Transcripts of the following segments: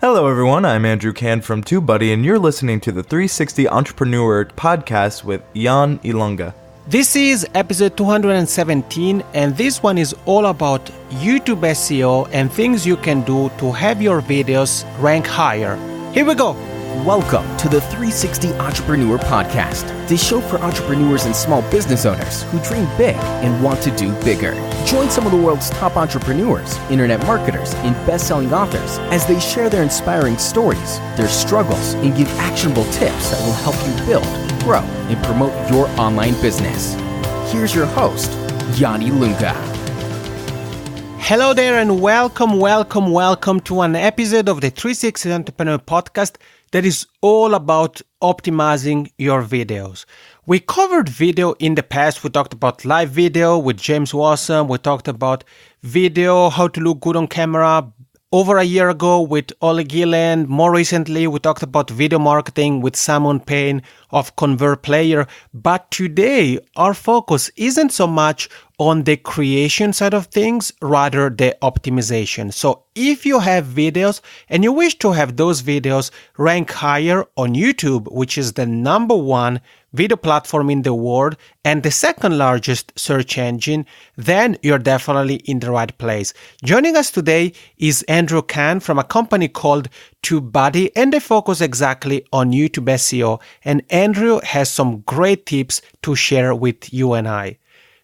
Hello everyone, I'm Andrew Can from TubeBuddy, and you're listening to the 360 Entrepreneur Podcast with Jan Ilunga. This is episode 217, and this one is all about YouTube SEO and things you can do to have your videos rank higher. Here we go. Welcome to the 360 Entrepreneur Podcast, the show for entrepreneurs and small business owners who dream big and want to do bigger. Join some of the world's top entrepreneurs, internet marketers, and best-selling authors as they share their inspiring stories, their struggles, and give actionable tips that will help you build, grow, and promote your online business. Here's your host, Yanni Lunga. Hello there and welcome to an episode of the 360 Entrepreneur Podcast that is all about optimizing your videos. We covered video in the past. We talked about live video with James Wassam. We talked about video, how to look good on camera, over a year ago with Ole Gillen. More recently, we talked about video marketing with Simon Payne of ConvertPlayer. But today, our focus isn't so much on the creation side of things, rather the optimization. So if you have videos and you wish to have those videos rank higher on YouTube, which is the number one video platform in the world and the second largest search engine, then you're definitely in the right place. Joining us today is Andrew Can from a company called TubeBuddy, and they focus exactly on YouTube SEO. And Andrew has some great tips to share with you and I.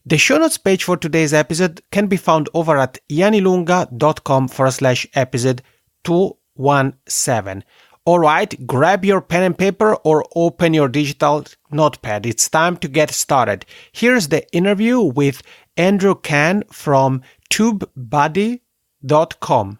The show notes page for today's episode can be found over at yannilunga.com/episode 217. All right, grab your pen and paper or open your digital notepad. It's time to get started. Here's the interview with Andrew Can from TubeBuddy.com.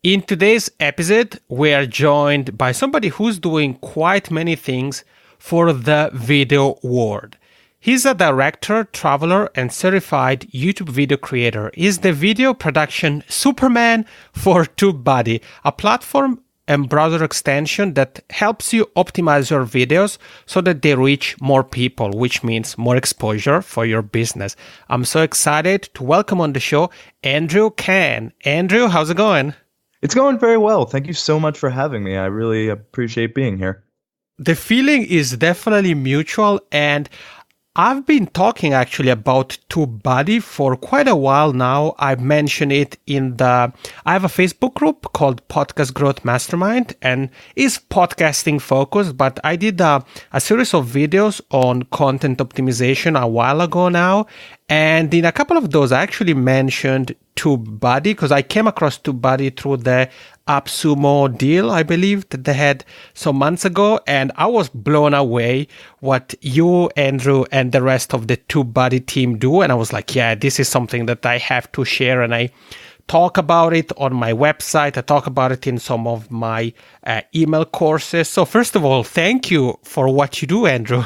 In today's episode, we are joined by somebody who's doing quite many things for the video world. He's a director, traveler, and certified YouTube video creator. He's the video production Superman for TubeBuddy, a platform and browser extension that helps you optimize your videos so that they reach more people, which means more exposure for your business. I'm so excited to welcome on the show Andrew Can. Andrew, how's it going? It's going very well. Thank you so much for having me. I really appreciate being here. The feeling is definitely mutual, and I've been talking actually about TubeBuddy for quite a while now. I've mentioned it I have a Facebook group called Podcast Growth Mastermind, and it's podcasting focused, but I did a series of videos on content optimization a while ago now. And in a couple of those, I actually mentioned TubeBuddy because I came across TubeBuddy through the AppSumo deal, I believe, that they had some months ago. And I was blown away what you, Andrew, and the rest of the TubeBuddy team do. And I was like, yeah, this is something that I have to share. And I talk about it on my website. I talk about it in some of my email courses. So first of all, thank you for what you do, Andrew.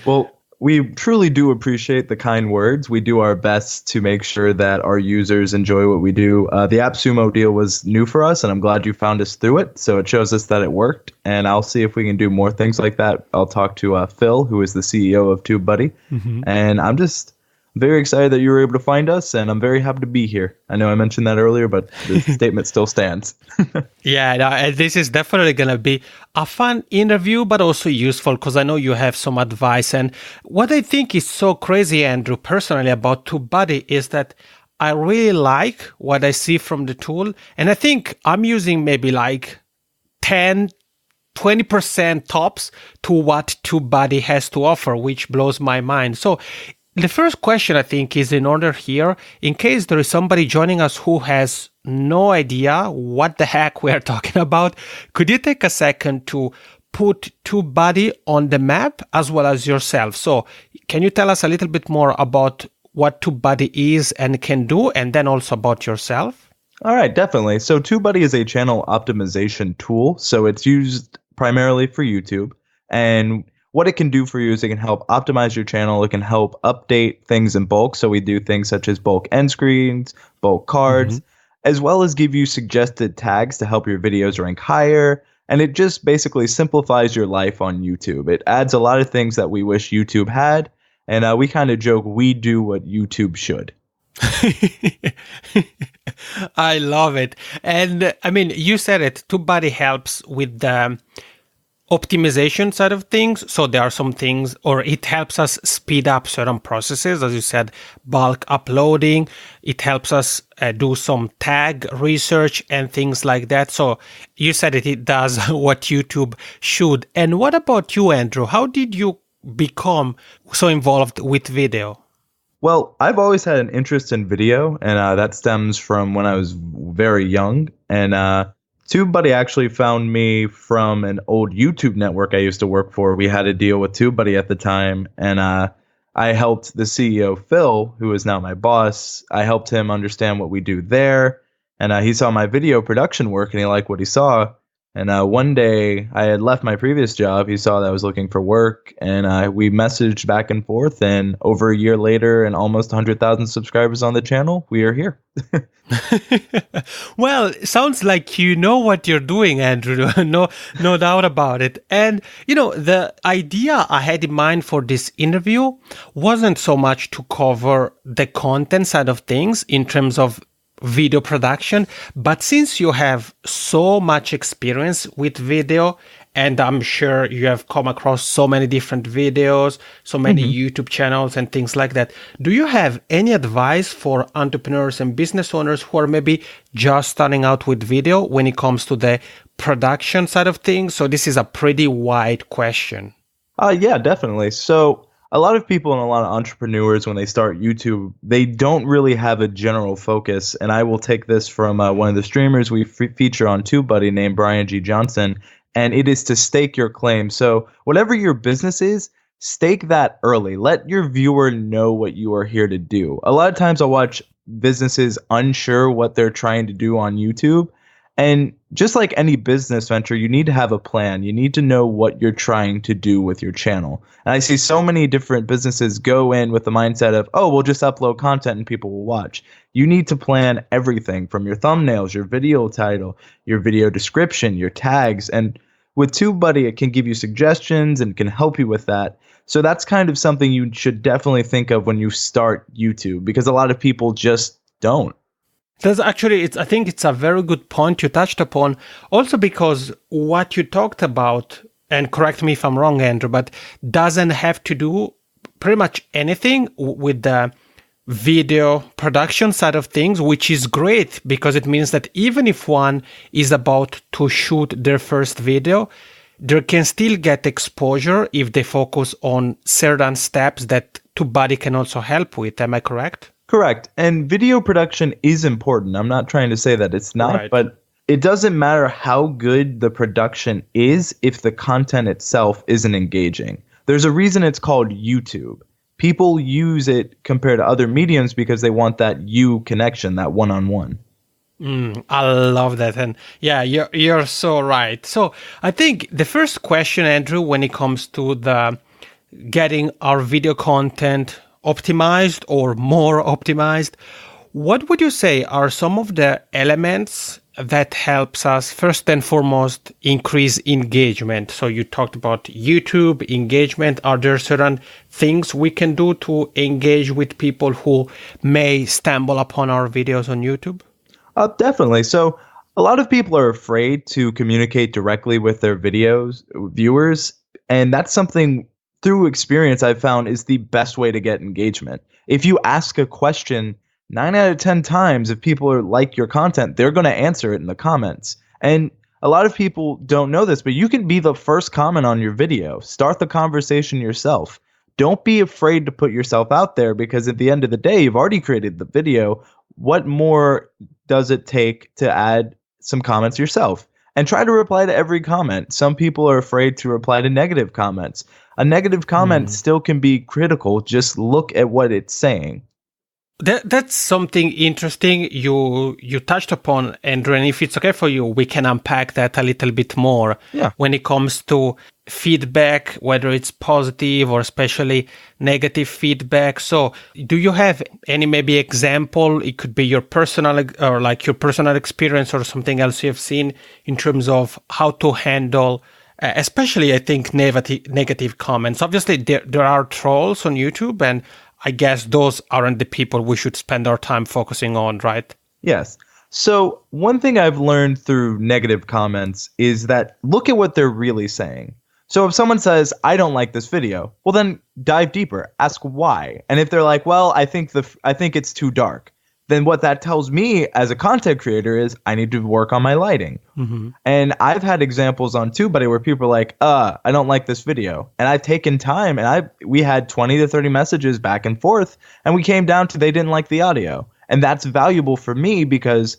Well, we truly do appreciate the kind words. We do our best to make sure that our users enjoy what we do. The AppSumo deal was new for us, and I'm glad you found us through it. So it shows us that it worked, and I'll see if we can do more things like that. I'll talk to Phil, who is the CEO of TubeBuddy, and I'm just very excited that you were able to find us, and I'm very happy to be here. I know I mentioned that earlier, but the statement still stands. Yeah, no, this is definitely going to be a fun interview, but also useful because I know you have some advice. And what I think is so crazy, Andrew, personally about TubeBuddy is that I really like what I see from the tool. And I think I'm using maybe like 10-20% tops to what TubeBuddy has to offer, which blows my mind. So the first question, I think, is in order here, in case there is somebody joining us who has no idea what the heck we are talking about, could you take a second to put TubeBuddy on the map as well as yourself? So can you tell us a little bit more about what TubeBuddy is and can do, and then also about yourself? All right, definitely. So TubeBuddy is a channel optimization tool. So it's used primarily for YouTube, and what it can do for you is it can help optimize your channel. It can help update things in bulk. So we do things such as bulk end screens, bulk cards, as well as give you suggested tags to help your videos rank higher. And it just basically simplifies your life on YouTube. It adds a lot of things that we wish YouTube had. And we kind of joke, we do what YouTube should. I love it. And I mean, you said it, TubeBuddy helps with the optimization side of things. So there are some things, or it helps us speed up certain processes. As you said, bulk uploading. It helps us do some tag research and things like that. So you said it does what YouTube should. And what about you, Andrew? How did you become so involved with video? Well, I've always had an interest in video, and that stems from when I was very young. And TubeBuddy actually found me from an old YouTube network I used to work for. We had a deal with TubeBuddy at the time, and I helped the CEO, Phil, who is now my boss. I helped him understand what we do there, and he saw my video production work, and he liked what he saw. And one day, I had left my previous job. He saw that I was looking for work, and we messaged back and forth. And over a year later, and almost 100,000 subscribers on the channel, we are here. Well, it sounds like you know what you're doing, Andrew. No doubt about it. And, the idea I had in mind for this interview wasn't so much to cover the content side of things in terms of video production, but since you have so much experience with video, and I'm sure you have come across so many different videos, so many YouTube channels and things like that, do you have any advice for entrepreneurs and business owners who are maybe just starting out with video when it comes to the production side of things? So this is a pretty wide question. Yeah, definitely. So a lot of people and a lot of entrepreneurs, when they start YouTube, they don't really have a general focus. And I will take this from one of the streamers we feature on TubeBuddy named Brian G. Johnson. And it is to stake your claim. So whatever your business is, stake that early. Let your viewer know what you are here to do. A lot of times I'll watch businesses unsure what they're trying to do on YouTube. And just like any business venture, you need to have a plan. You need to know what you're trying to do with your channel. And I see so many different businesses go in with the mindset of, oh, we'll just upload content and people will watch. You need to plan everything from your thumbnails, your video title, your video description, your tags. And with TubeBuddy, it can give you suggestions and can help you with that. So that's kind of something you should definitely think of when you start YouTube, because a lot of people just don't. That's actually, I think it's a very good point you touched upon. Also because what you talked about, and correct me if I'm wrong, Andrew, but doesn't have to do pretty much anything with the video production side of things, which is great because it means that even if one is about to shoot their first video, they can still get exposure if they focus on certain steps that TubeBuddy can also help with. Am I correct? Correct. And video production is important. I'm not trying to say that it's not, Right. but it doesn't matter how good the production is if the content itself isn't engaging. There's a reason it's called YouTube. People use it compared to other mediums because they want that you connection, that one-on-one. I love that. And yeah, you're so right. So I think the first question, Andrew, when it comes to the getting our video content optimized or more optimized, what would you say are some of the elements that helps us first and foremost increase engagement? So you talked about YouTube engagement. Are there certain things we can do to engage with people who may stumble upon our videos on YouTube? Definitely. So a lot of people are afraid to communicate directly with their viewers, and that's something through experience I've found is the best way to get engagement. If you ask a question 9 out of 10 times, if people are like your content, they're going to answer it in the comments. And a lot of people don't know this, but you can be the first comment on your video. Start the conversation yourself. Don't be afraid to put yourself out there, because at the end of the day, you've already created the video. What more does it take to add some comments yourself? And try to reply to every comment. Some people are afraid to reply to negative comments. A negative comment still can be critical. Just look at what it's saying. That's something interesting you touched upon, Andrew, and if it's okay for you, we can unpack that a little bit more. Yeah. When it comes to feedback, whether it's positive or especially negative feedback. So do you have any maybe example? It could be your personal or like your personal experience or something else you have seen in terms of how to handle especially, I think, negative comments. Obviously, there are trolls on YouTube, and I guess those aren't the people we should spend our time focusing on, right? Yes. So one thing I've learned through negative comments is that look at what they're really saying. So if someone says, I don't like this video, well, then dive deeper, ask why. And if they're like, well, I think it's too dark, then what that tells me as a content creator is I need to work on my lighting. Mm-hmm. And I've had examples on TubeBuddy where people are like, I don't like this video. And I've taken time and we had 20 to 30 messages back and forth, and we came down to they didn't like the audio. And that's valuable for me because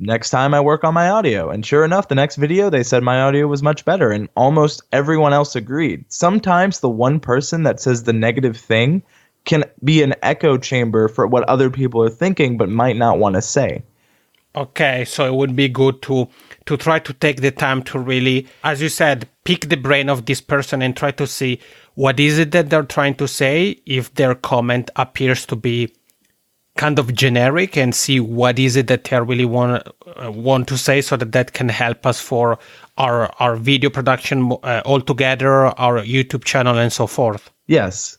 next time I work on my audio. And sure enough, the next video, they said my audio was much better. And almost everyone else agreed. Sometimes the one person that says the negative thing can be an echo chamber for what other people are thinking, but might not want to say. Okay, so it would be good to try to take the time to really, as you said, pick the brain of this person and try to see what is it that they're trying to say if their comment appears to be kind of generic, and see what is it that they really want to say, so that can help us for our video production altogether, our YouTube channel, and so forth. Yes.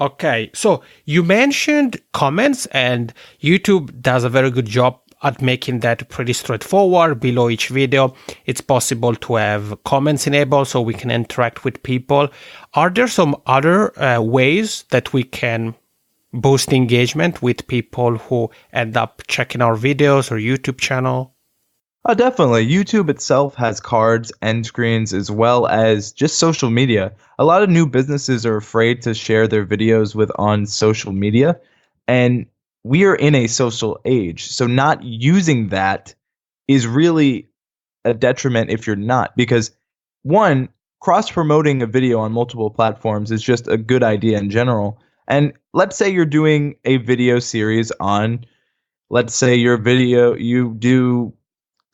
Okay, so you mentioned comments, and YouTube does a very good job at making that pretty straightforward. Below each video, it's possible to have comments enabled so we can interact with people. Are there some other ways that we can boost engagement with people who end up checking our videos or YouTube channel? Oh, definitely. YouTube itself has cards, end screens, as well as just social media. A lot of new businesses are afraid to share their videos on social media, and we are in a social age. So not using that is really a detriment if you're not, because one, cross-promoting a video on multiple platforms is just a good idea in general. And let's say you're doing a video series on, let's say you do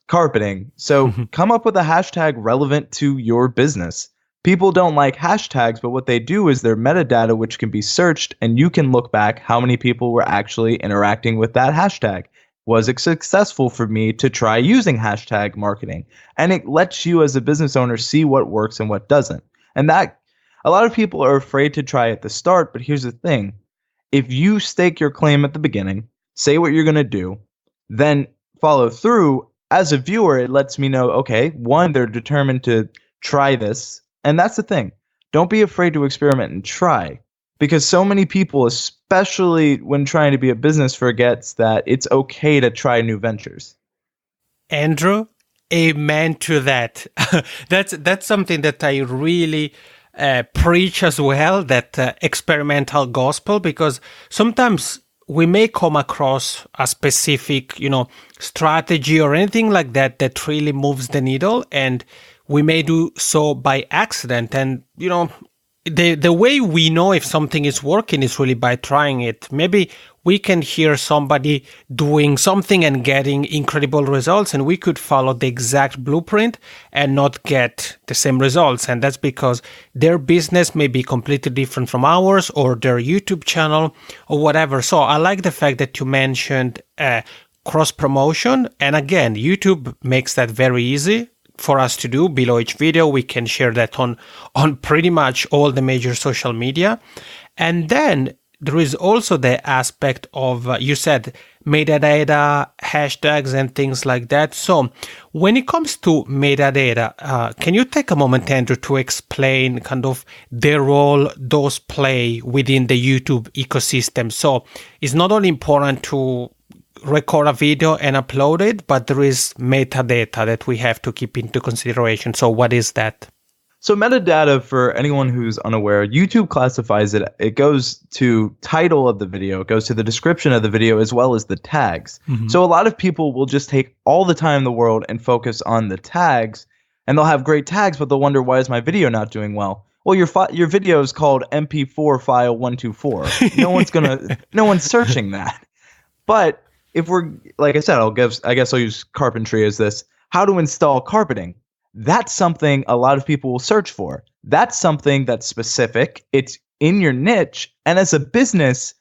carpeting. So come up with a hashtag relevant to your business. People don't like hashtags, but what they do is they're metadata, which can be searched, and you can look back how many people were actually interacting with that hashtag. Was it successful for me to try using hashtag marketing? And it lets you as a business owner see what works and what doesn't. And that a lot of people are afraid to try at the start, but here's the thing. If you stake your claim at the beginning, say what you're going to do, then follow through, as a viewer, it lets me know, okay, one, they're determined to try this. And that's the thing. Don't be afraid to experiment and try. Because so many people, especially when trying to be a business, forgets that it's okay to try new ventures. Andrew, amen to that. That's something that I really preach as well, that experimental gospel, because sometimes we may come across a specific, strategy or anything like that really moves the needle, and we may do so by accident. And, the way we know if something is working is really by trying it. Maybe we can hear somebody doing something and getting incredible results, and we could follow the exact blueprint and not get the same results. And that's because their business may be completely different from ours, or their YouTube channel, or whatever. So I like the fact that you mentioned cross promotion. And again, YouTube makes that very easy for us to do. Below each video, we can share that on pretty much all the major social media. And then there is also the aspect of, you said, metadata, hashtags, and things like that. So when it comes to metadata, can you take a moment, Andrew, to explain kind of the role those play within the YouTube ecosystem? So it's not only important to record a video and upload it, but there is metadata that we have to keep into consideration. So what is that? So metadata, for anyone who's unaware, YouTube classifies it. It goes to title of the video, it goes to the description of the video, as well as the tags. Mm-hmm. So a lot of people will just take all the time in the world and focus on the tags, and they'll have great tags, but they'll wonder, why is my video not doing well? Well, your video is called MP4 file 124. No one's searching that. But if we're, like I said, I guess I'll use carpentry as this. How to install carpeting. That's something a lot of people will search for. That's something that's specific. It's in your niche. And as a business,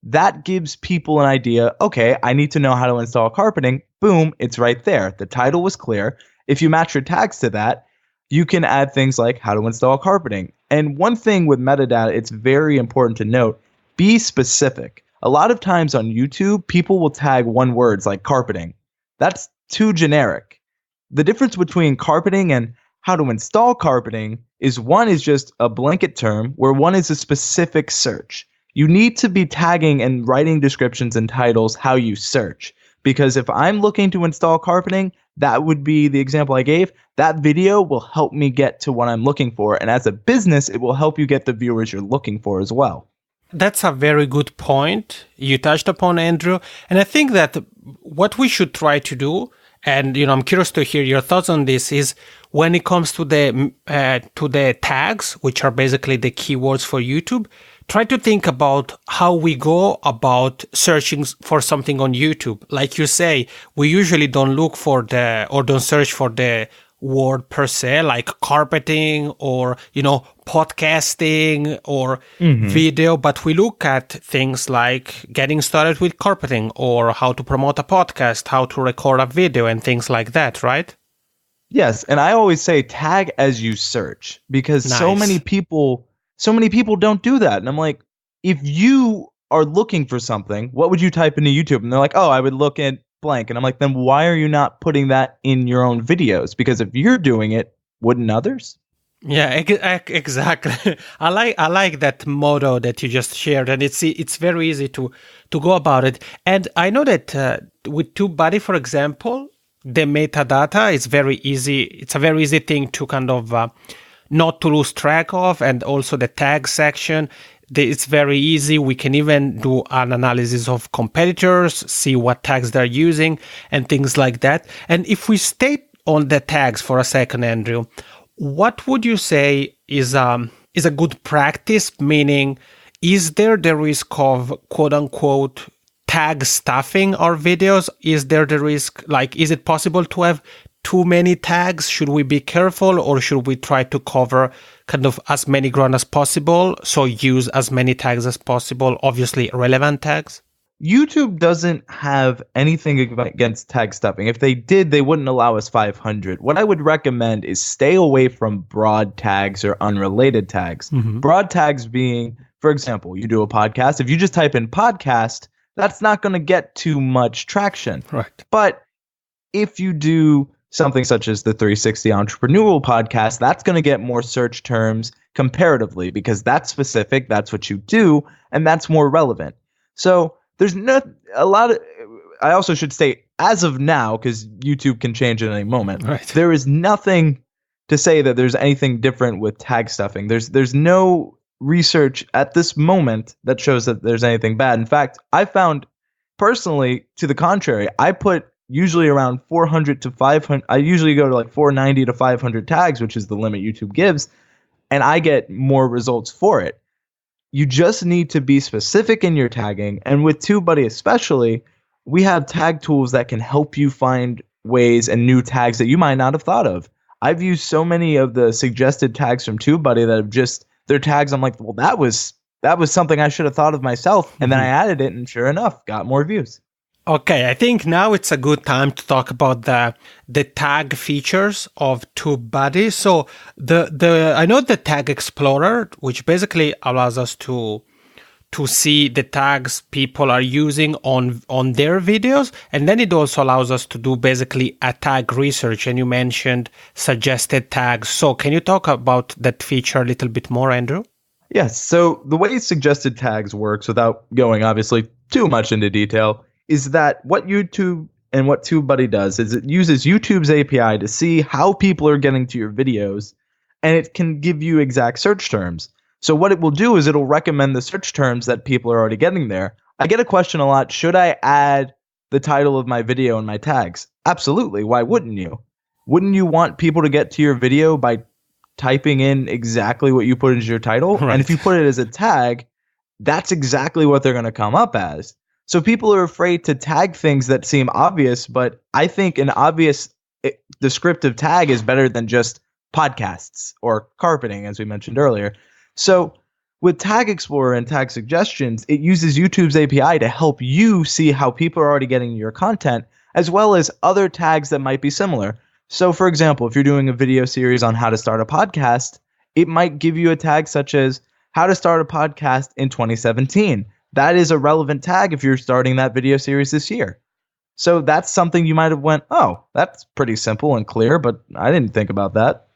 that gives people an idea. Okay, I need to know how to install carpeting. Boom, it's right there. The title was clear. If you match your tags to that, you can add things like how to install carpeting. And one thing with metadata, it's very important to note, be specific. A lot of times on YouTube, people will tag one words like carpeting. That's too generic. The difference between carpeting and how to install carpeting is one is just a blanket term where one is a specific search. You need to be tagging and writing descriptions and titles how you search. Because if I'm looking to install carpeting, that would be the example I gave. That video will help me get to what I'm looking for. And as a business, it will help you get the viewers you're looking for as well. That's a very good point you touched upon, Andrew. And I think that what we should try to do, and I'm curious to hear your thoughts on this, is when it comes to the tags, which are basically the keywords for YouTube, try to think about how we go about searching for something on YouTube. Like you say, we usually don't look for don't search for the word per se, like carpeting or, podcasting or video, but we look at things like getting started with carpeting or how to promote a podcast, how to record a video and things like that, right? Yes. And I always say tag as you search because so many people don't do that. And I'm like, if you are looking for something, what would you type into YouTube? And they're like, oh, I would look at blank. And I'm like, then why are you not putting that in your own videos? Because if you're doing it, wouldn't others? Yeah, exactly. I like that motto that you just shared, and it's very easy to go about it. And I know that with TubeBuddy, for example, the metadata is very easy. It's a very easy thing to kind of not to lose track of, and also the tag section. It's very easy. We can even do an analysis of competitors, see what tags they're using, and things like that. And if we stay on the tags for a second, Andrew, what would you say is a good practice? Meaning, is there the risk of quote unquote tag stuffing our videos? Is there the risk, like, is it possible to have too many tags? Should we be careful, or should we try to cover kind of as many ground as possible? So use as many tags as possible, obviously relevant tags. YouTube doesn't have anything against tag stuffing. If they did, they wouldn't allow us 500. What I would recommend is stay away from broad tags or unrelated tags. Broad tags being, for example, you do a podcast. If you just type in podcast, that's not going to get too much traction. Right. But if you do something such as the 360 Entrepreneurial Podcast, that's going to get more search terms comparatively because that's specific, that's what you do, and that's more relevant. So there's I also should say, as of now, because YouTube can change at any moment, right, there is nothing to say that there's anything different with tag stuffing. There's no research at this moment that shows that there's anything bad. In fact, I found personally, to the contrary, I put usually around 400 to 500. I usually go to like 490 to 500 tags, which is the limit YouTube gives, and I get more results for it. You just need to be specific in your tagging. And with TubeBuddy especially, we have tag tools that can help you find ways and new tags that you might not have thought of. I've used so many of the suggested tags from TubeBuddy that have just, their tags, I'm like, well, that was something I should have thought of myself. And then I added it, and sure enough, got more views. Okay, I think now it's a good time to talk about the tag features of TubeBuddy. So I know the Tag Explorer, which basically allows us to see the tags people are using on their videos, and then it also allows us to do basically a tag research. And you mentioned suggested tags. So can you talk about that feature a little bit more, Andrew? Yes. So the way suggested tags works, without going obviously too much into detail, is that what YouTube and what TubeBuddy does is it uses YouTube's API to see how people are getting to your videos, and it can give you exact search terms. So what it will do is it'll recommend the search terms that people are already getting there. I get a question a lot, should I add the title of my video in my tags? Absolutely. Why wouldn't you? Wouldn't you want people to get to your video by typing in exactly what you put into your title? Right. And if you put it as a tag, that's exactly what they're going to come up as. So people are afraid to tag things that seem obvious, but I think an obvious descriptive tag is better than just podcasts or carpeting, as we mentioned earlier. So with Tag Explorer and Tag Suggestions, it uses YouTube's API to help you see how people are already getting your content, as well as other tags that might be similar. So for example, if you're doing a video series on how to start a podcast, it might give you a tag such as how to start a podcast in 2017. That is a relevant tag if you're starting that video series this year. So that's something you might have went, oh, that's pretty simple and clear, but I didn't think about that.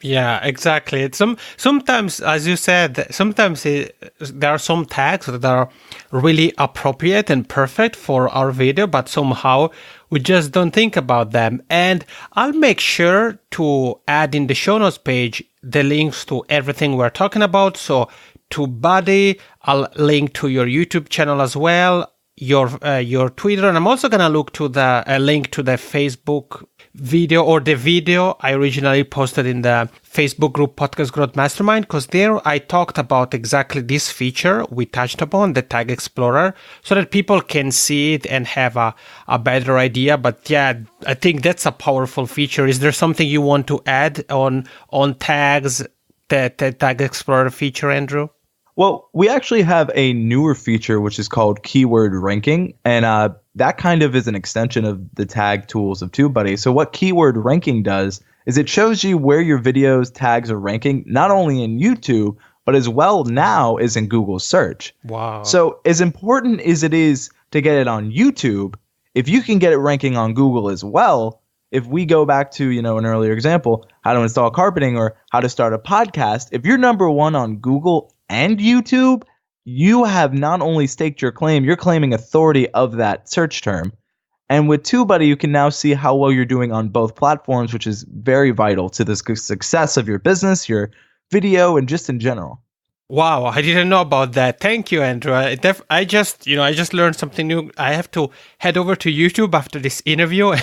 Yeah, exactly. Sometimes, as you said, there are some tags that are really appropriate and perfect for our video, but somehow we just don't think about them. And I'll make sure to add in the show notes page the links to everything we're talking about. So TubeBuddy, I'll link to your YouTube channel as well, your Twitter, and I'm also gonna look to the link to the Facebook video, or the video I originally posted in the Facebook group Podcast Growth Mastermind, because there I talked about exactly this feature we touched upon, the Tag Explorer, so that people can see it and have a better idea. But yeah, I think that's a powerful feature. Is there something you want to add on tags, the Tag Explorer feature, Andrew? Well, we actually have a newer feature, which is called keyword ranking. And that kind of is an extension of the tag tools of TubeBuddy. So what keyword ranking does is it shows you where your videos tags are ranking, not only in YouTube, but as well now is in Google search. Wow. So as important as it is to get it on YouTube, if you can get it ranking on Google as well, if we go back to, an earlier example, how to install carpeting or how to start a podcast, if you're number one on Google and YouTube, you have not only staked your claim, you're claiming authority of that search term. And with TubeBuddy, you can now see how well you're doing on both platforms, which is very vital to the success of your business, your video, and just in general. Wow, I didn't know about that. Thank you, Andrew. I just learned something new. I have to head over to YouTube after this interview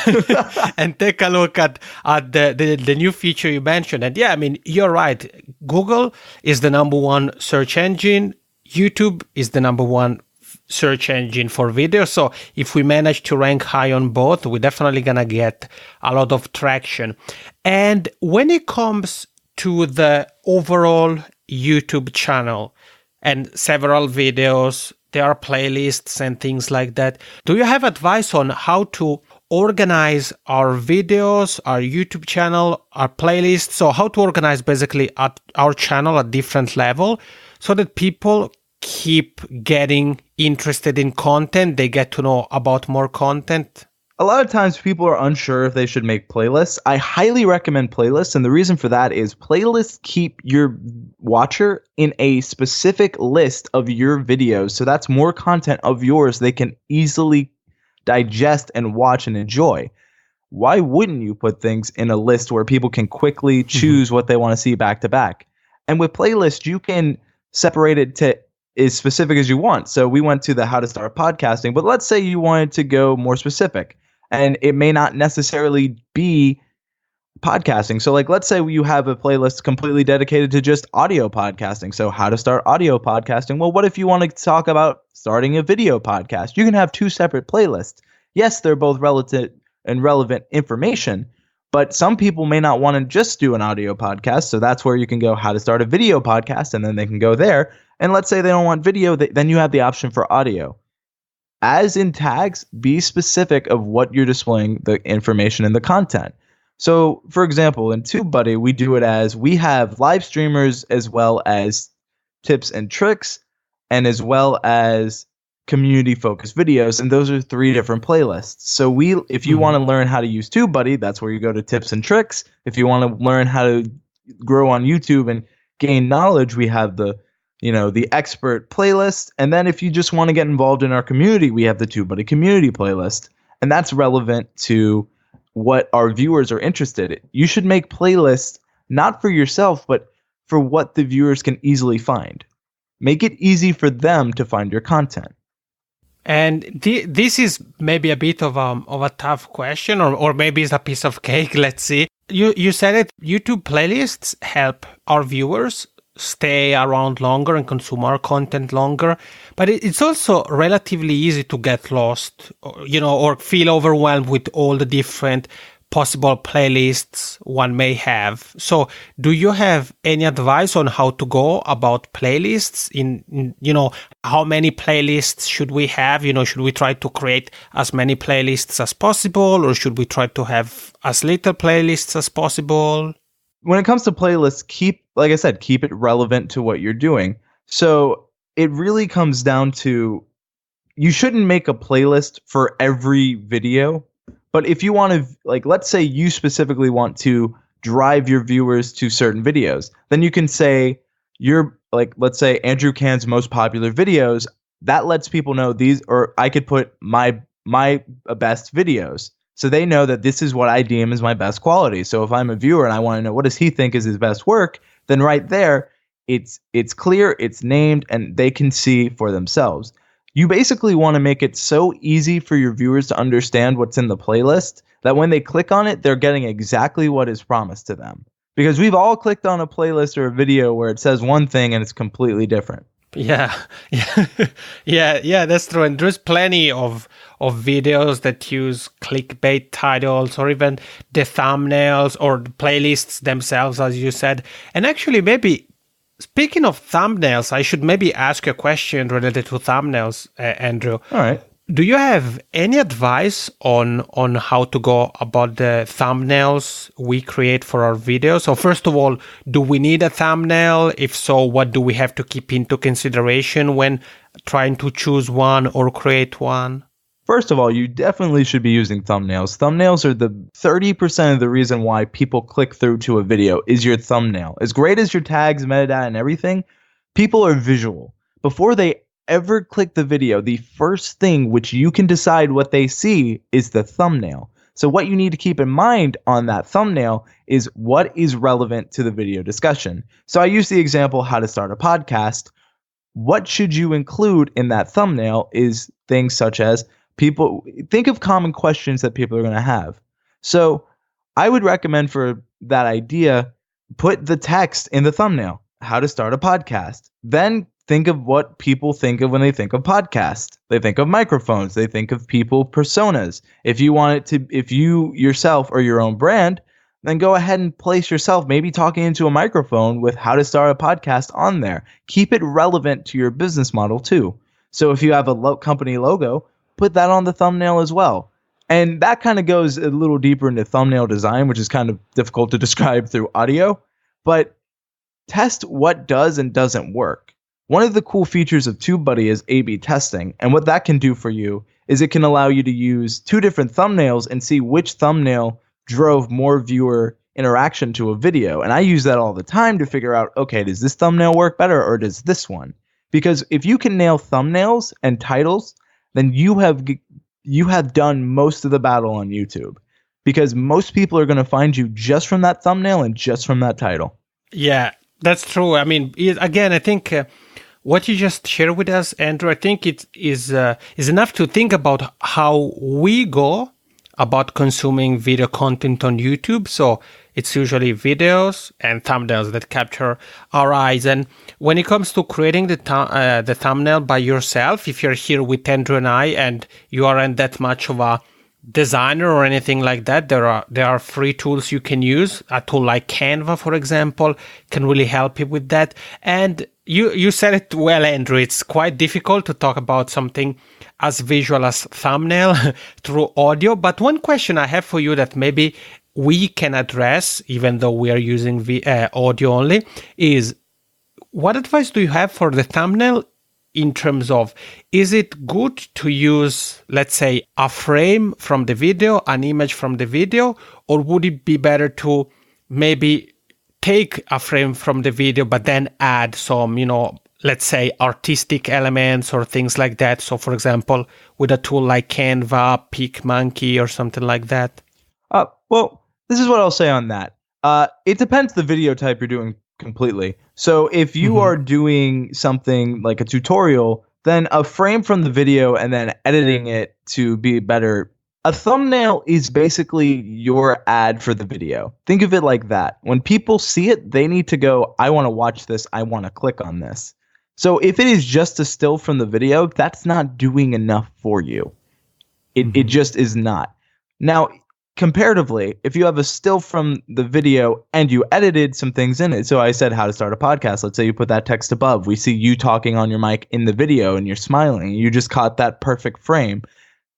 and take a look at the new feature you mentioned. And yeah, I mean, you're right. Google is the number one search engine. YouTube is the number one search engine for video. So if we manage to rank high on both, we're definitely going to get a lot of traction. And when it comes to the overall YouTube channel and several videos, there are playlists and things like that. Do you have advice on how to organize our videos, our YouTube channel, our playlists? So how to organize basically our channel at different level so that people keep getting interested in content, they get to know about more content? A lot of times people are unsure if they should make playlists. I highly recommend playlists, and the reason for that is playlists keep your watcher in a specific list of your videos. So that's more content of yours they can easily digest and watch and enjoy. Why wouldn't you put things in a list where people can quickly choose what they want to see back to back? And with playlists, you can separate it to as specific as you want. So we went to the how to start podcasting, but let's say you wanted to go more specific. And it may not necessarily be podcasting. So like, let's say you have a playlist completely dedicated to just audio podcasting. So how to start audio podcasting. Well, what if you want to talk about starting a video podcast? You can have two separate playlists. Yes, they're both relative and relevant information, but some people may not want to just do an audio podcast. So that's where you can go how to start a video podcast, and then they can go there. And let's say they don't want video, then you have the option for audio. As in tags, be specific of what you're displaying the information in the content. So, for example, in TubeBuddy, we do it as we have live streamers as well as tips and tricks, and as well as community-focused videos, and those are three different playlists. So if you want to learn how to use TubeBuddy, that's where you go to tips and tricks. If you want to learn how to grow on YouTube and gain knowledge, we have the expert playlist. And then if you just want to get involved in our community, we have the TubeBuddy community playlist. And that's relevant to what our viewers are interested in. You should make playlists not for yourself, but for what the viewers can easily find. Make it easy for them to find your content. And this is maybe a bit of a tough question, or maybe it's a piece of cake. Let's see. You said it. YouTube playlists help our viewers stay around longer and consume our content longer, but it's also relatively easy to get lost, or feel overwhelmed with all the different possible playlists one may have. So do you have any advice on how to go about playlists? In how many playlists should we have? Should we try to create as many playlists as possible, or should we try to have as little playlists as possible? When it comes to playlists, keep it relevant to what you're doing. So it really comes down to, you shouldn't make a playlist for every video, but if you want to, like, let's say you specifically want to drive your viewers to certain videos, then you can say you're like, let's say Andrew Can's most popular videos. That lets people know these, or I could put my best videos, so they know that this is what I deem as my best quality. So if I'm a viewer and I want to know what does he think is his best work, then right there, it's clear, it's named, and they can see for themselves. You basically want to make it so easy for your viewers to understand what's in the playlist that when they click on it, they're getting exactly what is promised to them. Because we've all clicked on a playlist or a video where it says one thing and it's completely different. Yeah, yeah, that's true. And there's plenty of videos that use clickbait titles, or even the thumbnails or the playlists themselves, as you said. And actually, maybe speaking of thumbnails, I should maybe ask you a question related to thumbnails, Andrew. All right. Do you have any advice on how to go about the thumbnails we create for our videos? So first of all, do we need a thumbnail? If so, what do we have to keep into consideration when trying to choose one or create one? First of all, you definitely should be using thumbnails. Thumbnails are the 30% of the reason why people click through to a video is your thumbnail. As great as your tags, metadata, and everything, people are visual. Before they ever click the video, the first thing which you can decide what they see is the thumbnail. So what you need to keep in mind on that thumbnail is what is relevant to the video discussion. So I use the example, how to start a podcast. What should you include in that thumbnail is things such as, people think of common questions that people are going to have. So I would recommend for that idea, put the text in the thumbnail, how to start a podcast. Then think of what people think of when they think of podcast. They think of microphones. They think of people personas. If you want it to, if you yourself are your own brand, then go ahead and place yourself maybe talking into a microphone with how to start a podcast on there. Keep it relevant to your business model too. So if you have a company logo, put that on the thumbnail as well. And that kind of goes a little deeper into thumbnail design, which is kind of difficult to describe through audio, but test what does and doesn't work. One of the cool features of TubeBuddy is A/B testing, and what that can do for you is it can allow you to use two different thumbnails and see which thumbnail drove more viewer interaction to a video. And I use that all the time to figure out, okay, does this thumbnail work better or does this one? Because if you can nail thumbnails and titles, then you have done most of the battle on YouTube, because most people are going to find you just from that thumbnail and just from that title. Yeah, that's true. I mean, again, I think what you just shared with us, Andrew, I think it is enough to think about how we go about consuming video content on YouTube. So it's usually videos and thumbnails that capture our eyes. And when it comes to creating the thumbnail by yourself, if you're here with Andrew and I, and you aren't that much of a designer or anything like that, there are free tools you can use. A tool like Canva, for example, can really help you with that. And you said it well, Andrew. It's quite difficult to talk about something as visual as thumbnail through audio. But one question I have for you that maybe we can address, even though we are using audio only, is what advice do you have for the thumbnail in terms of, is it good to use, let's say, a frame from the video, an image from the video, or would it be better to maybe take a frame from the video, but then add some, let's say, artistic elements or things like that? So, for example, with a tool like Canva, PicMonkey, or something like that. Well, this is what I'll say on that. It depends the video type you're doing completely. So if you are doing something like a tutorial, then a frame from the video and then editing it to be better. A thumbnail is basically your ad for the video. Think of it like that. When people see it, they need to go, I want to watch this. I want to click on this. So if it is just a still from the video, that's not doing enough for you. It just is not. Now, comparatively, if you have a still from the video and you edited some things in it, so I said how to start a podcast, let's say you put that text above, we see you talking on your mic in the video and you're smiling, you just caught that perfect frame.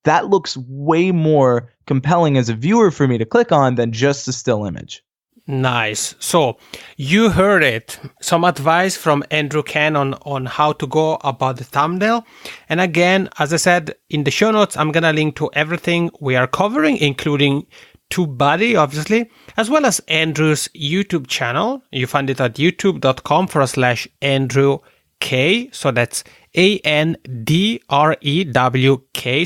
That looks way more compelling as a viewer for me to click on than just a still image. Nice. So you heard it. Some advice from Andrew Ken on how to go about the thumbnail. And again, as I said, in the show notes, I'm going to link to everything we are covering, including TubeBuddy, obviously, as well as Andrew's YouTube channel. You find it at youtube.com/Andrew K. So that's ANDREWK.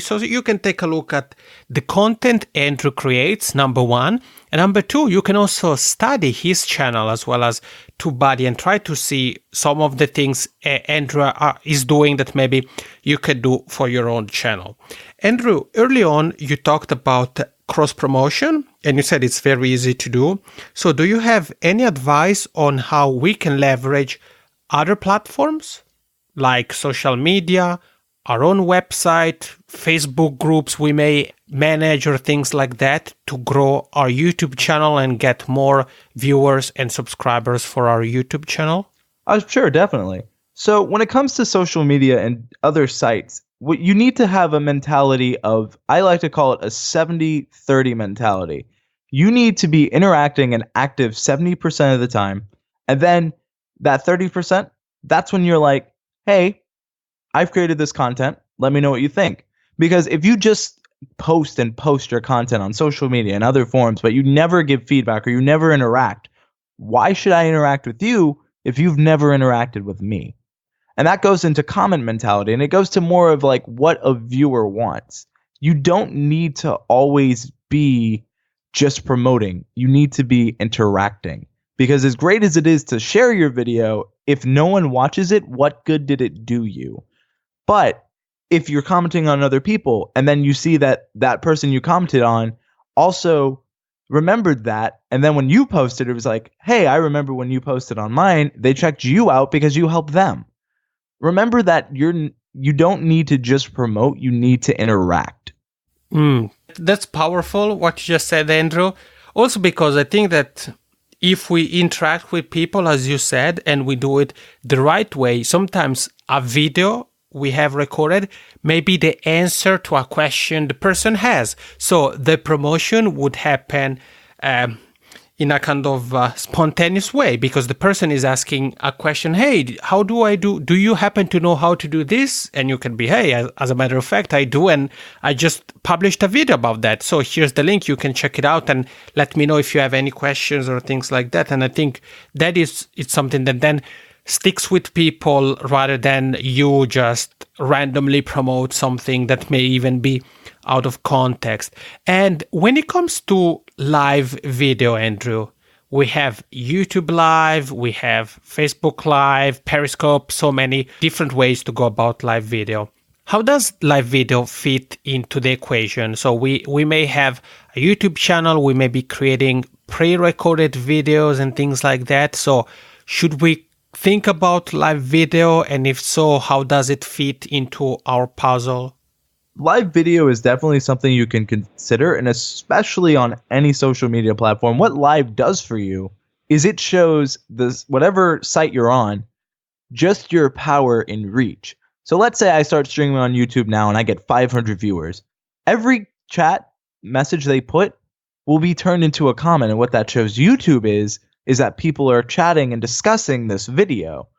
So you can take a look at the content Andrew creates, number one. And number two, you can also study his channel as well as TubeBuddy and try to see some of the things Andrew is doing that maybe you could do for your own channel. Andrew, early on, you talked about cross-promotion and you said it's very easy to do. So do you have any advice on how we can leverage other platforms like social media, our own website, Facebook groups we may manage or things like that to grow our YouTube channel and get more viewers and subscribers for our YouTube channel? Sure, definitely. So when it comes to social media and other sites, what you need to have a mentality of, I like to call it a 70-30 mentality. You need to be interacting and active 70% of the time. And then that 30%, that's when you're like, hey, I've created this content. Let me know what you think. Because if you just post your content on social media and other forums, but you never give feedback or you never interact, why should I interact with you if you've never interacted with me? And that goes into comment mentality, and it goes to more of like what a viewer wants. You don't need to always be just promoting. You need to be interacting. Because as great as it is to share your video, if no one watches it, what good did it do you? But if you're commenting on other people and then you see that that person you commented on also remembered that, and then when you posted, it was like, hey, I remember when you posted on mine, they checked you out because you helped them. Remember that you don't need to just promote, you need to interact. That's powerful, what you just said, Andrew. Also because I think that if we interact with people, as you said, and we do it the right way, sometimes a video we have recorded may be the answer to a question the person has. So the promotion would happen in a kind of spontaneous way because the person is asking a question, hey, how do I do you happen to know how to do this? And you can be, hey, as a matter of fact, I do, and I just published a video about that. So here's the link, you can check it out and let me know if you have any questions or things like that. And I think that it's something that then sticks with people rather than you just randomly promote something that may even be out of context. And when it comes to live video, Andrew, we have YouTube Live, we have Facebook Live, Periscope, so many different ways to go about live video. How does live video fit into the equation? So we may have a YouTube channel, we may be creating pre-recorded videos and things like that. So should we think about live video? And if so, how does it fit into our puzzle? Live video is definitely something you can consider, and especially on any social media platform. What live does for you is it shows this whatever site you're on, just your power in reach. So let's say I start streaming on YouTube now and I get 500 viewers. Every chat message they put will be turned into a comment, and what that shows YouTube is that people are chatting and discussing this video.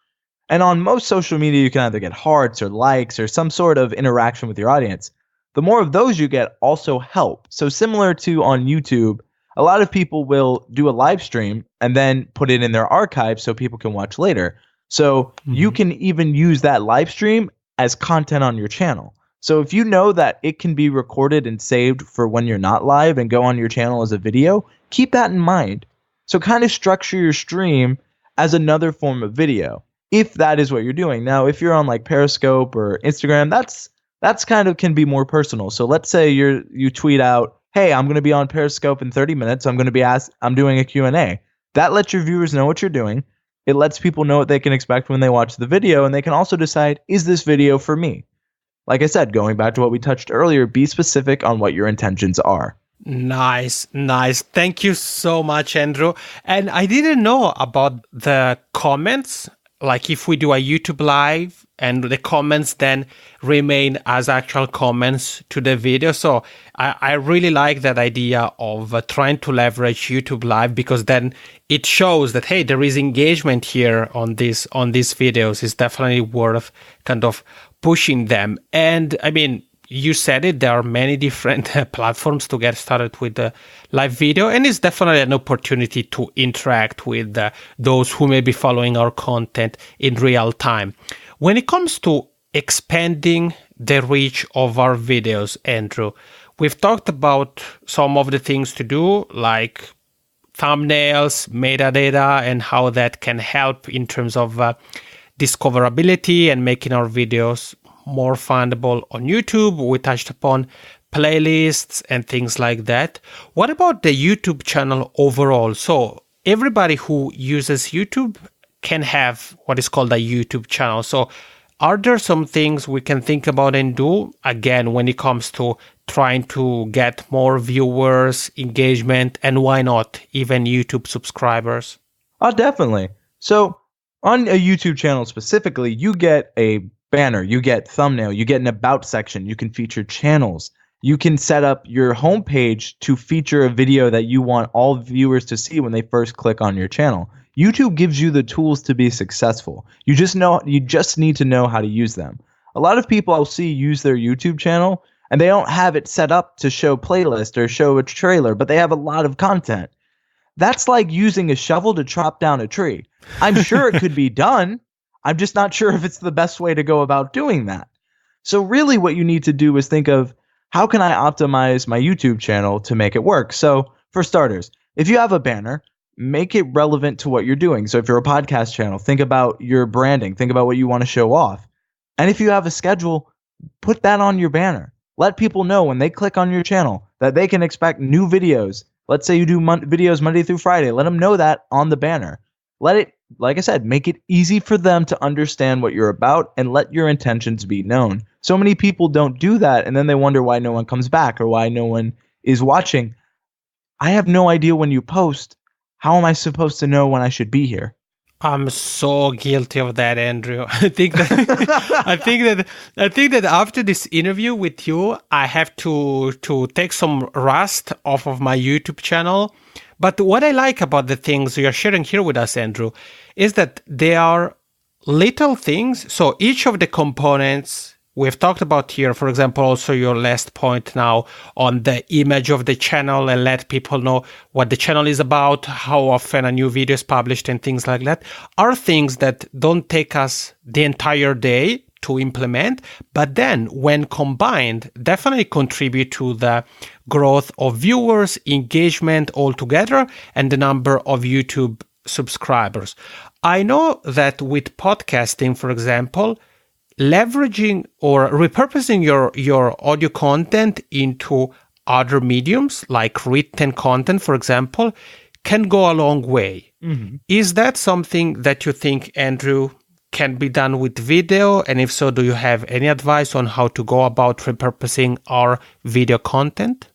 And on most social media, you can either get hearts or likes or some sort of interaction with your audience. The more of those you get also help. So similar to on YouTube, a lot of people will do a live stream and then put it in their archive so people can watch later. So you can even use that live stream as content on your channel. So if you know that it can be recorded and saved for when you're not live and go on your channel as a video, keep that in mind. So kind of structure your stream as another form of video, if that is what you're doing. Now, if you're on like Periscope or Instagram, that's kind of can be more personal. So let's say you tweet out, hey, I'm going to be on Periscope in 30 minutes. I'm doing a Q&A. That lets your viewers know what you're doing. It lets people know what they can expect when they watch the video, and they can also decide, is this video for me? Like I said, going back to what we touched earlier, be specific on what your intentions are. Nice. Thank you so much, Andrew. And I didn't know about the comments like if we do a YouTube live and the comments then remain as actual comments to the video. So I really like that idea of trying to leverage YouTube live, because then it shows that, hey, there is engagement here on these videos. It's definitely worth kind of pushing them. And I mean, you said it, there are many different platforms to get started with the live video, and it's definitely an opportunity to interact with those who may be following our content in real time. When it comes to expanding the reach of our videos, Andrew, we've talked about some of the things to do, like thumbnails, metadata, and how that can help in terms of discoverability and making our videos more findable on YouTube. We touched upon playlists and things like that. What about the YouTube channel overall? So everybody who uses YouTube can have what is called a YouTube channel. So are there some things we can think about and do, again, when it comes to trying to get more viewers, engagement, and why not even YouTube subscribers? Oh, definitely. So on a YouTube channel specifically, you get a banner, you get thumbnail, you get an about section, you can feature channels, you can set up your homepage to feature a video that you want all viewers to see when they first click on your channel. YouTube gives you the tools to be successful. You just need to know how to use them. A lot of people I'll see use their YouTube channel and they don't have it set up to show playlist or show a trailer, but they have a lot of content. That's like using a shovel to chop down a tree. I'm sure it could be done. I'm just not sure if it's the best way to go about doing that. So really what you need to do is think of, how can I optimize my YouTube channel to make it work? So for starters, if you have a banner, make it relevant to what you're doing. So if you're a podcast channel, think about your branding, think about what you want to show off. And if you have a schedule, put that on your banner. Let people know when they click on your channel that they can expect new videos. Let's say you do videos Monday through Friday. Let them know that on the banner. Let it, like I said, make it easy for them to understand what you're about and let your intentions be known. So many people don't do that, and then they wonder why no one comes back or why no one is watching. I have no idea when you post. How am I supposed to know when I should be here? I'm so guilty of that, Andrew. I think that after this interview with you, I have to take some rust off of my YouTube channel. But what I like about the things you're sharing here with us, Andrew, is that they are little things. So each of the components we've talked about here, for example, also your last point now on the image of the channel and let people know what the channel is about, how often a new video is published and things like that, are things that don't take us the entire day to implement, but then when combined, definitely contribute to the growth of viewers, engagement altogether, and the number of YouTube subscribers. I know that with podcasting, for example, leveraging or repurposing your audio content into other mediums, like written content, for example, can go a long way. Mm-hmm. Is that something that you think, Andrew, can be done with video? And if so, do you have any advice on how to go about repurposing our video content?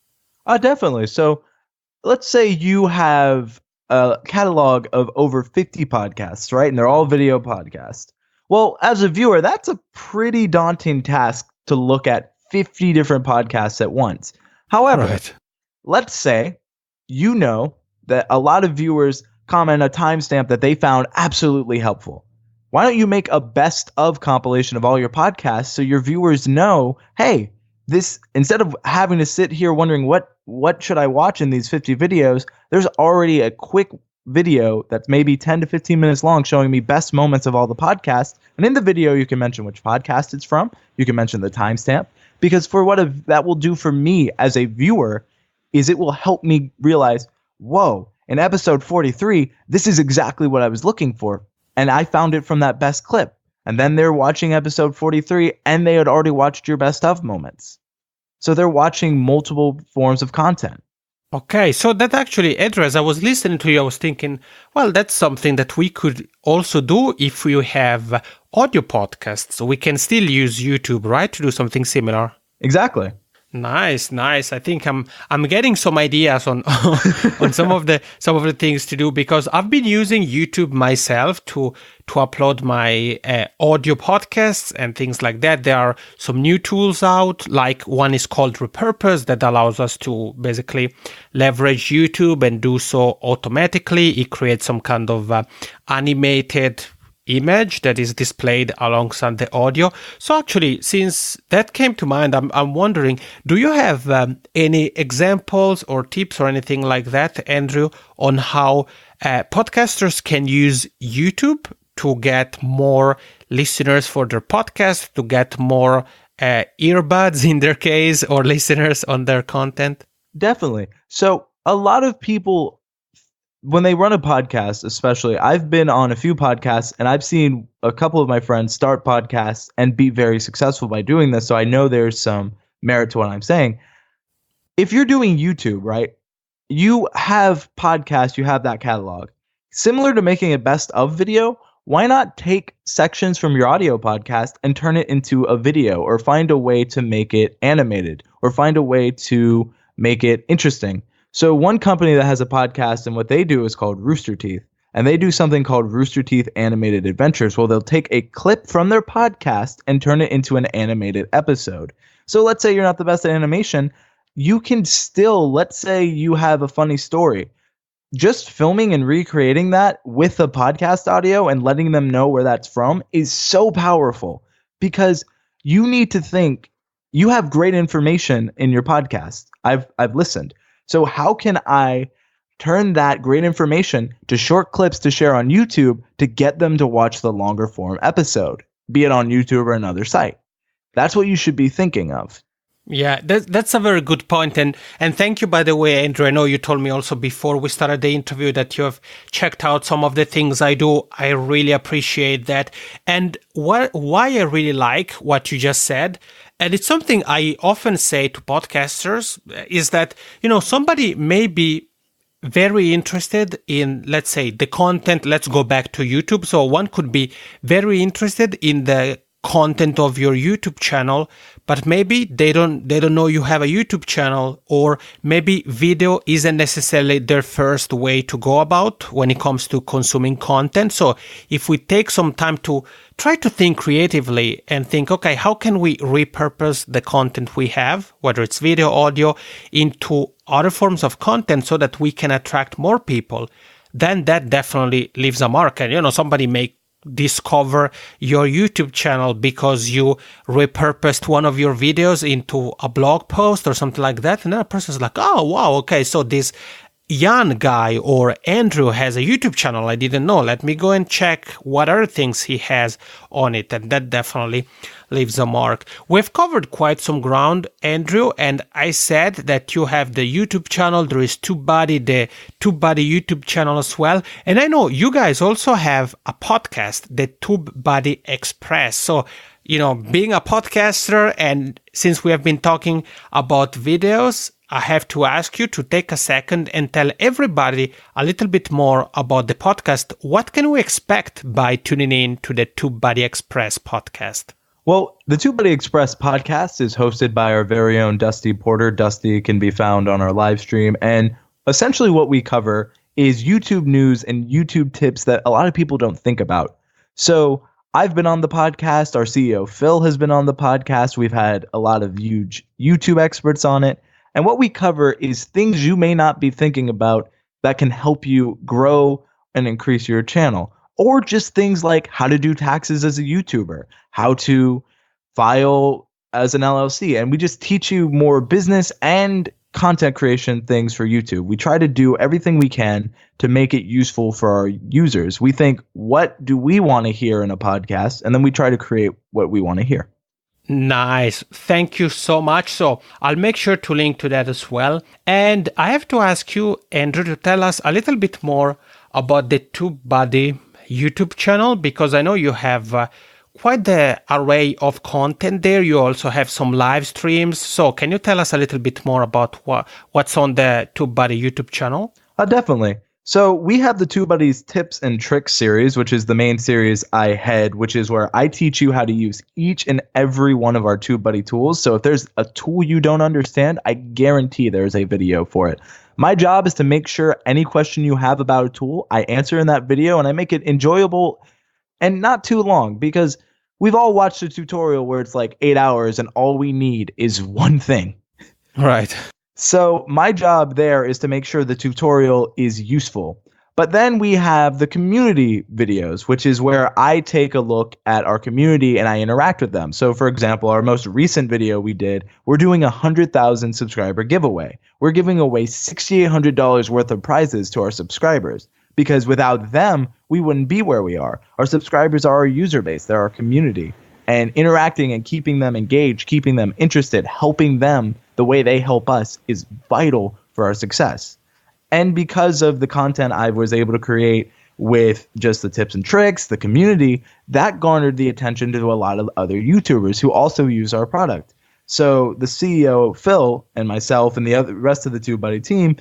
Definitely. So let's say you have a catalog of over 50 podcasts, right? And they're all video podcasts. Well, as a viewer, that's a pretty daunting task to look at 50 different podcasts at once. However, let's say you know that a lot of viewers comment a timestamp that they found absolutely helpful. Why don't you make a best of compilation of all your podcasts so your viewers know, hey, this, instead of having to sit here wondering what should I watch in these 50 videos, there's already a quick video that's maybe 10 to 15 minutes long showing me best moments of all the podcasts. And in the video, you can mention which podcast it's from. You can mention the timestamp, because for what that will do for me as a viewer is it will help me realize, whoa, in episode 43, this is exactly what I was looking for. And I found it from that best clip. And then they're watching episode 43 and they had already watched your best of moments. So they're watching multiple forms of content. Okay, so that actually, Andrew, as I was listening to you, I was thinking, well, that's something that we could also do if we have audio podcasts. So we can still use YouTube, right, to do something similar. Exactly. Nice. I think I'm getting some ideas on on some of the things to do, because I've been using YouTube myself to upload my audio podcasts and things like that. There are some new tools out, like one is called Repurpose, that allows us to basically leverage YouTube and do so automatically. It creates some kind of animated image that is displayed alongside the audio. So actually, since that came to mind, I'm wondering, do you have any examples or tips or anything like that, Andrew, on how podcasters can use YouTube to get more listeners for their podcast, to get more earbuds in their case, or listeners on their content? Definitely. So a lot of people, when they run a podcast, especially, I've been on a few podcasts and I've seen a couple of my friends start podcasts and be very successful by doing this. So I know there's some merit to what I'm saying. If you're doing YouTube, right, you have podcasts, you have that catalog. Similar to making a best of video, why not take sections from your audio podcast and turn it into a video, or find a way to make it animated, or find a way to make it interesting? So one company that has a podcast, and what they do is called Rooster Teeth. And they do something called Rooster Teeth Animated Adventures, where they'll take a clip from their podcast and turn it into an animated episode. So let's say you're not the best at animation. You can still, let's say you have a funny story. Just filming and recreating that with the podcast audio and letting them know where that's from is so powerful, because you need to think, you have great information in your podcast. I've listened. So how can I turn that great information to short clips to share on YouTube to get them to watch the longer form episode, be it on YouTube or another site? That's what you should be thinking of. Yeah, that's a very good point. And thank you, by the way, Andrew. I know you told me also before we started the interview that you have checked out some of the things I do. I really appreciate that. And why I really like what you just said, and it's something I often say to podcasters, is that, somebody may be very interested in, let's say, the content. Let's go back to YouTube. So one could be very interested in the content of your YouTube channel, but maybe they don't know you have a YouTube channel, or maybe video isn't necessarily their first way to go about when it comes to consuming content. So if we take some time to try to think creatively and think, okay, how can we repurpose the content we have, whether it's video, audio, into other forms of content so that we can attract more people, then that definitely leaves a mark. And, somebody may discover your YouTube channel because you repurposed one of your videos into a blog post or something like that. And then a person's like, oh, wow, okay, so this Jan guy or Andrew has a YouTube channel. I didn't know. Let me go and check what other things he has on it. And that definitely leaves a mark. We've covered quite some ground, Andrew, and I said that you have the YouTube channel. There is TubeBuddy, the TubeBuddy YouTube channel as well. And I know you guys also have a podcast, the TubeBuddy Express. So, being a podcaster, and since we have been talking about videos, I have to ask you to take a second and tell everybody a little bit more about the podcast. What can we expect by tuning in to the TubeBuddy Express podcast? Well, the TubeBuddy Express podcast is hosted by our very own Dusty Porter. Dusty can be found on our live stream. And essentially what we cover is YouTube news and YouTube tips that a lot of people don't think about. So I've been on the podcast. Our CEO, Phil, has been on the podcast. We've had a lot of huge YouTube experts on it. And what we cover is things you may not be thinking about that can help you grow and increase your channel. Or just things like how to do taxes as a YouTuber, how to file as an LLC. And we just teach you more business and content creation things for YouTube. We try to do everything we can to make it useful for our users. We think, what do we want to hear in a podcast? And then we try to create what we want to hear. Nice. Thank you so much. So I'll make sure to link to that as well. And I have to ask you, Andrew, to tell us a little bit more about the TubeBuddy YouTube channel, because I know you have quite the array of content there. You also have some live streams. So can you tell us a little bit more about what's on the TubeBuddy YouTube channel? Definitely. So we have the TubeBuddy's Tips and Tricks series, which is the main series I head, which is where I teach you how to use each and every one of our TubeBuddy tools. So if there's a tool you don't understand, I guarantee there's a video for it. My job is to make sure any question you have about a tool, I answer in that video, and I make it enjoyable and not too long, because we've all watched a tutorial where it's like 8 hours and all we need is one thing. Right. So my job there is to make sure the tutorial is useful. But then we have the community videos, which is where I take a look at our community and I interact with them. So for example, our most recent video we did, we're doing a 100,000 subscriber giveaway. We're giving away $6,800 worth of prizes to our subscribers, because without them, we wouldn't be where we are. Our subscribers are our user base, they're our community. And interacting and keeping them engaged, keeping them interested, helping them the way they help us is vital for our success. And because of the content I was able to create with just the tips and tricks, the community, that garnered the attention to a lot of other YouTubers who also use our product. So the CEO, Phil, and myself and the rest of the TubeBuddy team,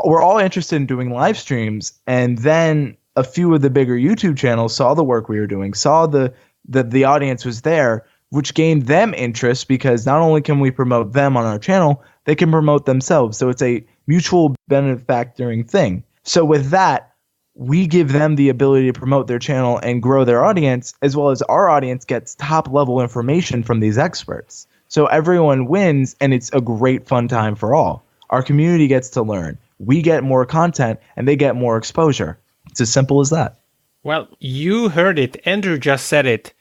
we're all interested in doing live streams. And then a few of the bigger YouTube channels saw the work we were doing, saw the audience was there, which gained them interest, because not only can we promote them on our channel, they can promote themselves. So it's a mutual benefactoring thing. So with that, we give them the ability to promote their channel and grow their audience, as well as our audience gets top level information from these experts. So everyone wins, and it's a great fun time for all. Our community gets to learn. We get more content and they get more exposure. It's as simple as that. Well, you heard it. Andrew just said it.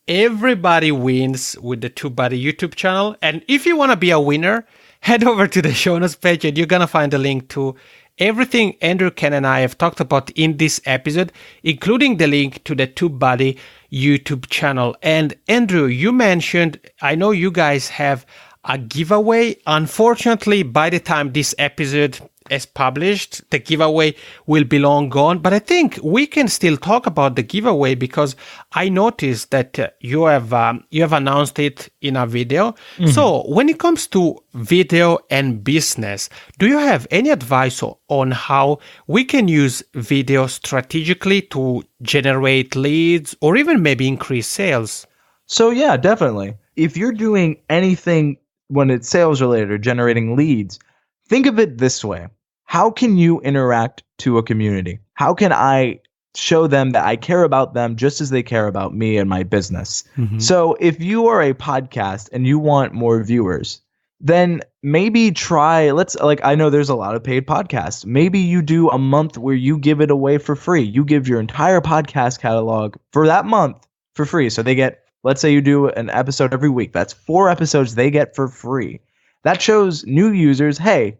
Everybody wins with the TubeBuddy YouTube channel. And if you want to be a winner, head over to the show notes page and you're going to find a link to everything Andrew, Ken, and I have talked about in this episode, including the link to the TubeBuddy YouTube channel. And Andrew, you mentioned, I know you guys have a giveaway. Unfortunately, by the time this episode is published, the giveaway will be long gone. But I think we can still talk about the giveaway, because I noticed that you have announced it in a video. Mm-hmm. So when it comes to video and business, do you have any advice on how we can use video strategically to generate leads or even maybe increase sales? So yeah, definitely. If you're doing anything when it's sales related or generating leads, think of it this way. How can you interact to a community? How can I show them that I care about them just as they care about me and my business? Mm-hmm. So if you are a podcast and you want more viewers, then maybe try, I know there's a lot of paid podcasts. Maybe you do a month where you give it away for free. You give your entire podcast catalog for that month for free. So they get, let's say you do an episode every week. That's 4 episodes they get for free. That shows new users, hey,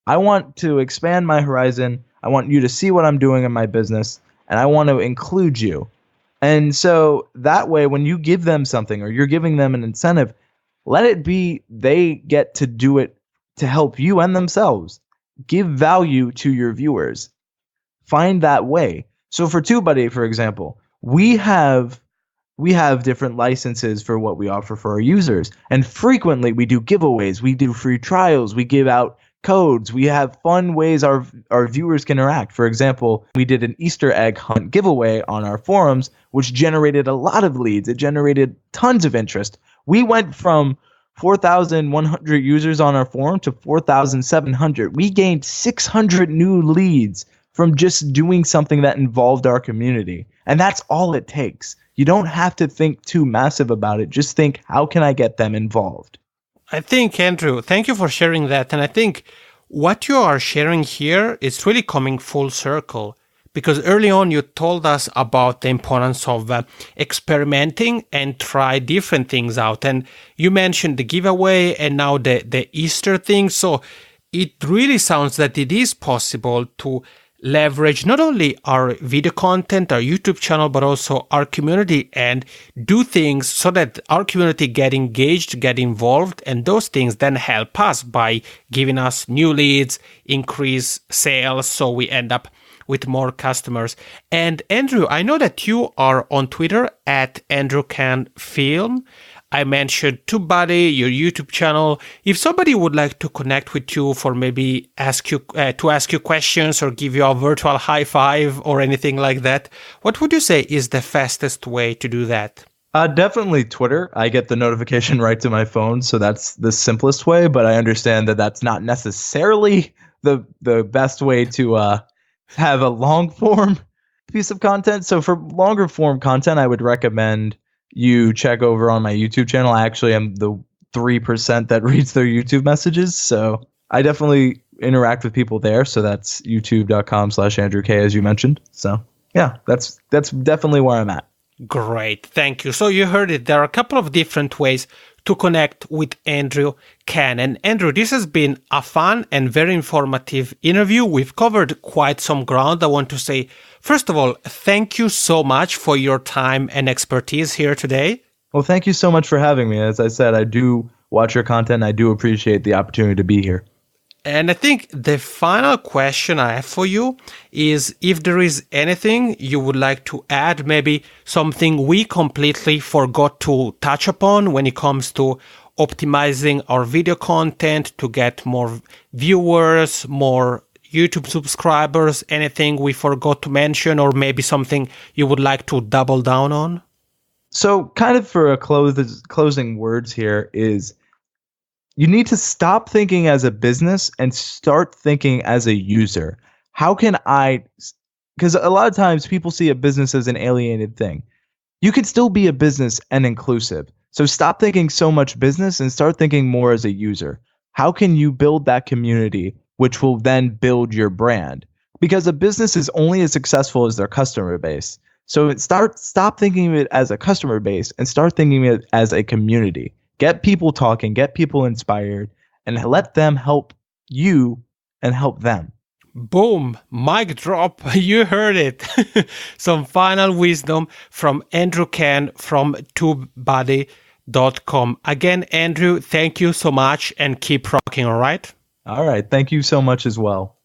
I want to expand my horizon. I want you to see what I'm doing in my business, and I want to include you. And so that way, when you give them something or you're giving them an incentive, let it be they get to do it to help you and themselves. Give value to your viewers. Find that way. So for TubeBuddy, for example, we have different licenses for what we offer for our users. And frequently we do giveaways, we do free trials, we give out codes, we have fun ways our viewers can interact. For example, we did an Easter egg hunt giveaway on our forums, which generated a lot of leads. It generated tons of interest. We went from 4,100 users on our forum to 4,700. We gained 600 new leads from just doing something that involved our community. And that's all it takes. You don't have to think too massive about it. Just think, how can I get them involved? I think, Andrew, thank you for sharing that. And I think what you are sharing here is really coming full circle, because early on you told us about the importance of experimenting and try different things out. And you mentioned the giveaway and now the Easter thing. So it really sounds that it is possible to leverage not only our video content, our YouTube channel, but also our community, and do things so that our community get engaged, get involved, and those things then help us by giving us new leads, increase sales, so we end up with more customers. And Andrew, I know that you are on Twitter at AndrewCanFilm. I mentioned TubeBuddy, your YouTube channel. If somebody would like to connect with you for maybe ask you questions or give you a virtual high five or anything like that, what would you say is the fastest way to do that? Definitely Twitter. I get the notification right to my phone, so that's the simplest way, but I understand that that's not necessarily the best way to have a long form piece of content. So for longer form content, I would recommend you check over on my YouTube channel. I actually am the 3% that reads their YouTube messages, so I definitely interact with people there. So that's youtube.com/Andrew K, as you mentioned. So yeah, that's definitely where I'm at. Great, thank you. So you heard it. There are a couple of different ways to connect with Andrew Can. And Andrew, this has been a fun and very informative interview. We've covered quite some ground. I want to say, first of all, thank you so much for your time and expertise here today. Well, thank you so much for having me. As I said, I do watch your content. I do appreciate the opportunity to be here. And I think the final question I have for you is if there is anything you would like to add, maybe something we completely forgot to touch upon when it comes to optimizing our video content to get more viewers, more YouTube subscribers, anything we forgot to mention, or maybe something you would like to double down on? So kind of for a closing words here is, you need to stop thinking as a business and start thinking as a user. How can because a lot of times people see a business as an alienated thing. You can still be a business and inclusive. So stop thinking so much business and start thinking more as a user. How can you build that community, which will then build your brand? Because a business is only as successful as their customer base. So stop thinking of it as a customer base and start thinking of it as a community. Get people talking, get people inspired, and let them help you and help them. Boom, mic drop, you heard it. Some final wisdom from Andrew Can from TubeBuddy.com. Again, Andrew, thank you so much and keep rocking, all right? All right, thank you so much as well.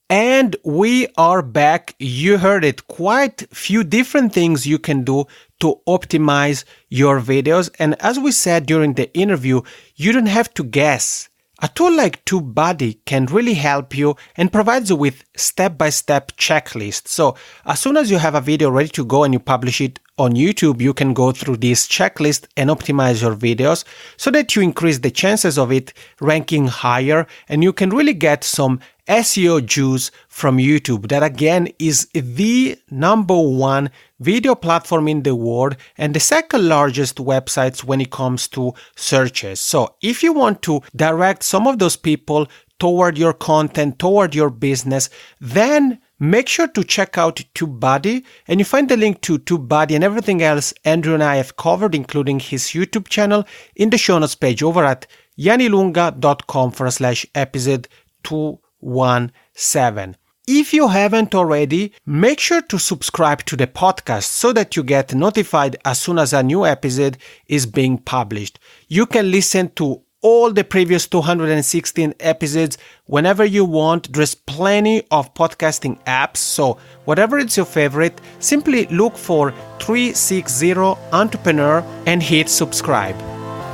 And we are back. You heard it. Quite few different things you can do to optimize your videos. And as we said during the interview, you don't have to guess. A tool like TubeBuddy can really help you and provides you with step-by-step checklists. So as soon as you have a video ready to go and you publish it on YouTube, you can go through this checklist and optimize your videos so that you increase the chances of it ranking higher, and you can really get some SEO juice from YouTube. That again is the #1 video platform in the world and the second largest websites when it comes to searches. So if you want to direct some of those people toward your content, toward your business, then make sure to check out TubeBuddy, and you find the link to TubeBuddy and everything else Andrew and I have covered, including his YouTube channel, in the show notes page over at janilunga.com/episode 217. If you haven't already, make sure to subscribe to the podcast so that you get notified as soon as a new episode is being published. You can listen to all the previous 216 episodes whenever you want. There's plenty of podcasting apps, so whatever is your favorite, simply look for 360 Entrepreneur and hit subscribe.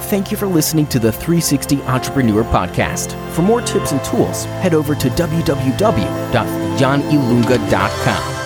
Thank you for listening to the 360 Entrepreneur Podcast. For more tips and tools, head over to www.janilunga.com.